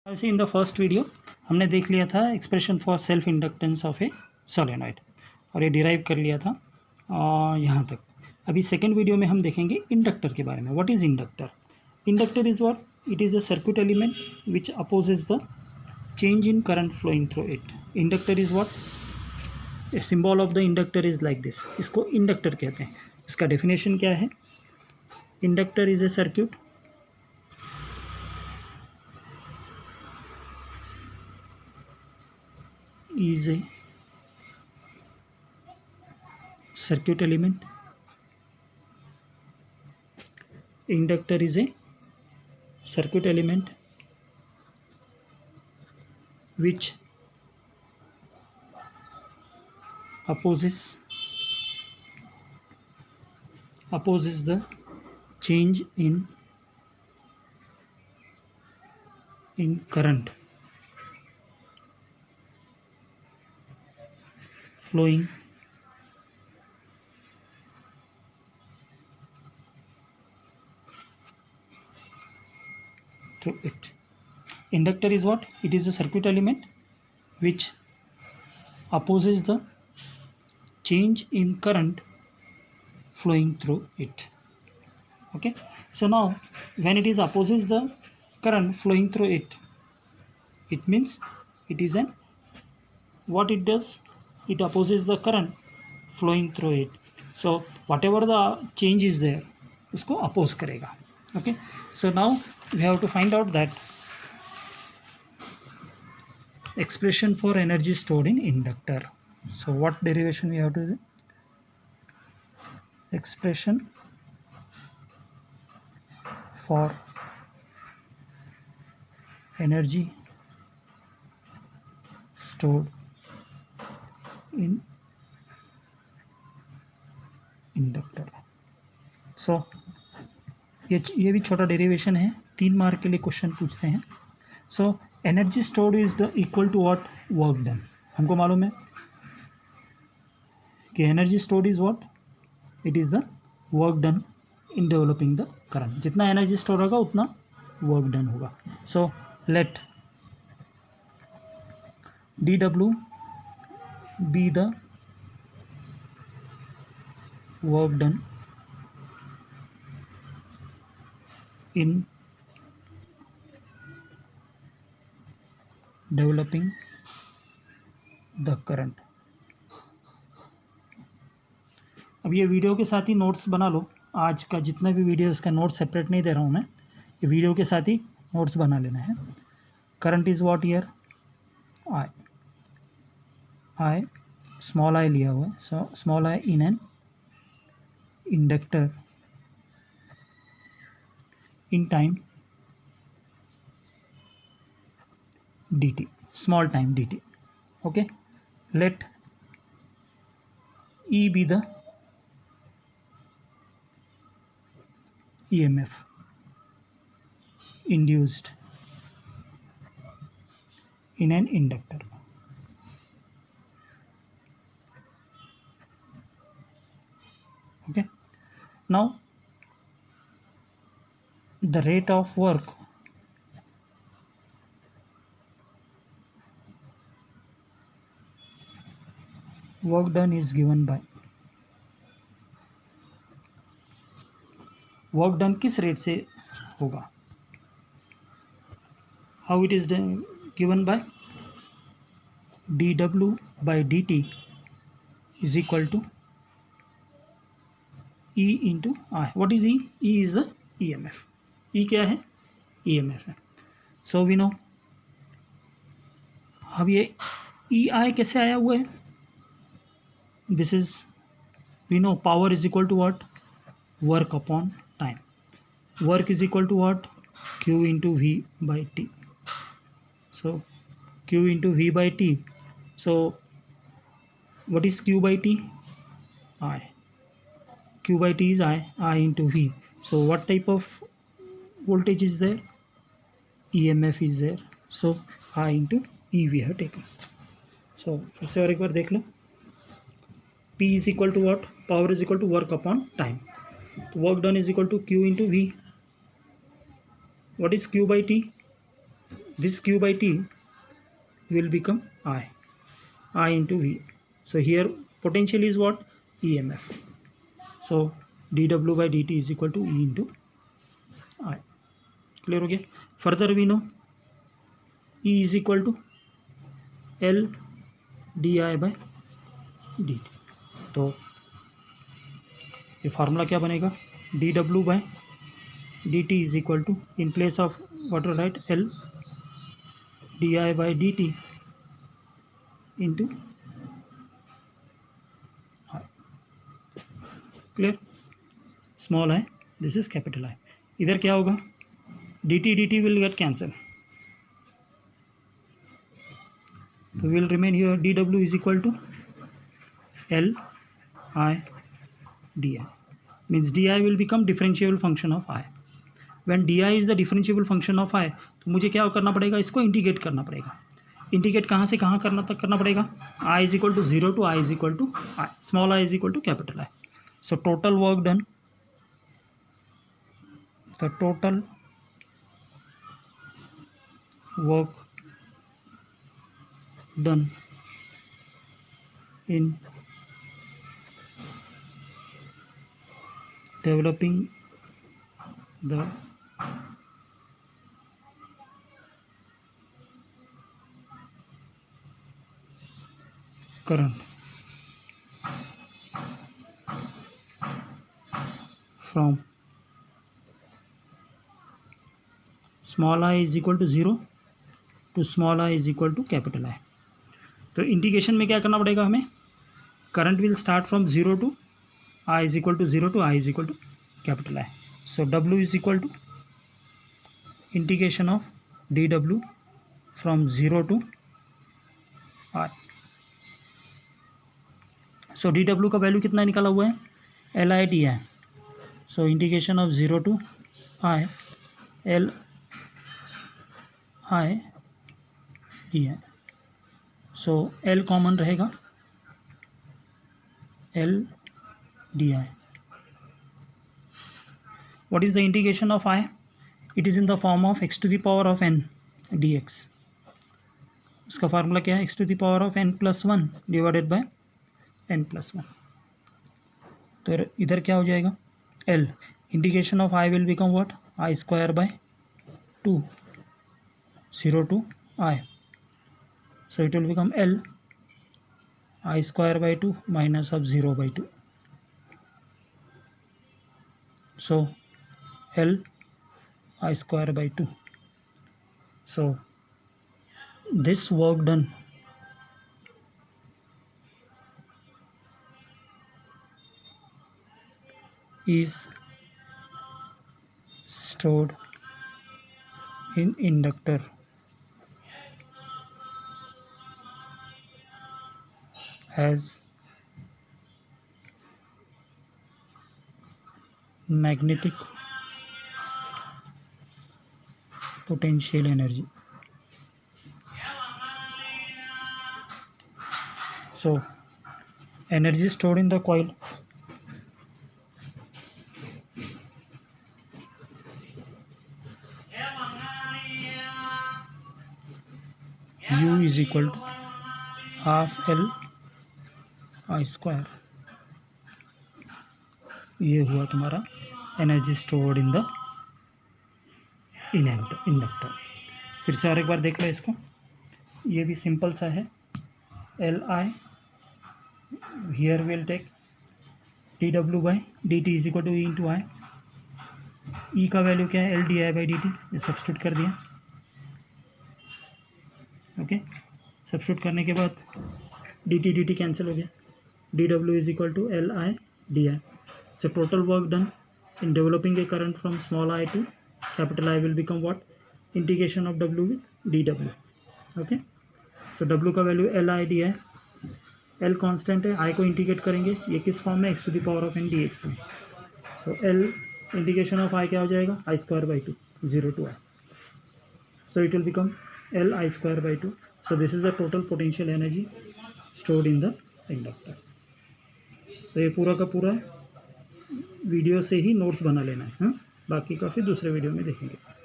ऐसे in the first video हमने देख लिया था expression for self inductance of A solenoid और ये डिराइव कर लिया था यहाँ तक। अभी सेकेंड वीडियो में हम देखेंगे इंडक्टर के बारे में। What is inductor? Inductor is what? It is a circuit element which opposes the change in current flowing through it. Inductor is what? A symbol of the inductor is like this. इसको inductor कहते हैं। इसका definition क्या है? Inductor is a circuit is a circuit element. Inductor is a circuit element which opposes the change in current flowing through it. Inductor is what? It is a circuit element which opposes the change in current flowing through it. Okay, so now when it is opposes the current flowing through it, it means it is an what it does, it opposes the current flowing through it. So whatever the change is there उसको oppose करेगा. Okay, so now we have to find out that expression for energy stored in inductor. So what derivation we have to do? Expression for energy stored in inductor. So ये भी छोटा derivation है, 3 mark के लिए question पूछते हैं. So energy stored is the equal to what? Work done. हमको मालूम है कि energy stored is what? It is the work done in developing the current. जितना एनर्जी स्टोर होगा उतना वर्क डन होगा. So let D W be the work done in developing the current. अब ये वीडियो के साथ ही नोट्स बना लो. आज का जितना भी वीडियो इसका नोट सेपरेट नहीं दे रहा हूँ मैं, ये वीडियो के साथ ही नोट्स बना लेना है. Current is what here? I small I लिया हुआ है. So small I in an inductor in time dt, small time dt. Okay, let E be the EMF induced in an inductor. Okay, now the rate of work done is given by work done किस rate से होगा? How it is given by dw by dt is equal to E into I. What is E? E is the EMF. E क्या है? EMF है. So we know. अब ये EI कैसे आया हुआ है? This is, we know power is equal to what? Work upon time. Work is equal to what? Q into V by T. So Q into V by T. So what is Q by T? I. Q by T is I into V. So what type of voltage is there? EMF is there. So I into E we have taken. So फिर से और एक बार देख लो. P is equal to what? Power is equal to work upon time. तो work done is equal to Q into V. What is Q by T? this Q by T will become I into V. So here potential is what? EMF. So dW by dt is equal to E into I. Clear हो गया? Further we know E is equal to L di by dt. तो ये formula क्या बनेगा? dW by dt is equal to, in place of what to write, L di by dt into I. Clear? Small I, this is capital I. इधर क्या होगा? dt will get cancelled. So we will remain here dW is equal to L I di. Means di will become differentiable function of I. When di is the differentiable function of I, तो मुझे क्या करना पड़ेगा? इसको integrate करना पड़ेगा. Integrate कहाँ से कहाँ करना पड़ेगा? I is equal to 0 to I is equal to I. Small I is equal to capital I. So total work done. The total work done in developing the current from small I is equal to 0 to small I is equal to capital I. तो integration में क्या करना पड़ेगा हमें? Current will start from 0 to I is equal to 0 to I is equal to capital I. So W is equal to integration of dW from 0 to I. So dW का value कितना निकाला हुआ है? Li di. So integration of 0 to I Li di. So L common रहेगा, L di. What is the integration of I? It is in the form of x to the power of n dx. उसका formula क्या है? x to the power of n plus 1 divided by n plus 1. तो इधर क्या हो जाएगा? L. Integration of I will become what? I square by 2, 0 to I. So it will become L I square by 2 minus of 0 by 2. So L I square by 2. So this work done is stored in inductor as magnetic potential energy. So energy stored in the coil U is equal to half L I square. ये हुआ तुम्हारा energy stored in the inductor. फिर से और एक बार देख लो इसको. ये भी सिंपल सा है. L I here will take D W by D T is equal to E into I. E का वैल्यू क्या है? L D I by D T. ये सब्स्टिट्यूट कर दिया. ओके, सब्स्टिट्यूट करने के बाद डी टी कैंसिल हो गया. D W is equal to L I D I. So total work done in developing a current from small I to capital I will become what? Integration of W with dW. Okay. So W का value L I D है. L constant है. I को integrate करेंगे. ये किस form में? x to the power of n dx में. So L integration of I क्या हो जाएगा? I square by 2, 0 to I. So it will become L I square by 2. So this is the total potential energy stored in the inductor. So ये पूरा का पूरा video से ही notes बना लेना है. हाँ, बाकी का फिर दूसरे वीडियो में देखेंगे.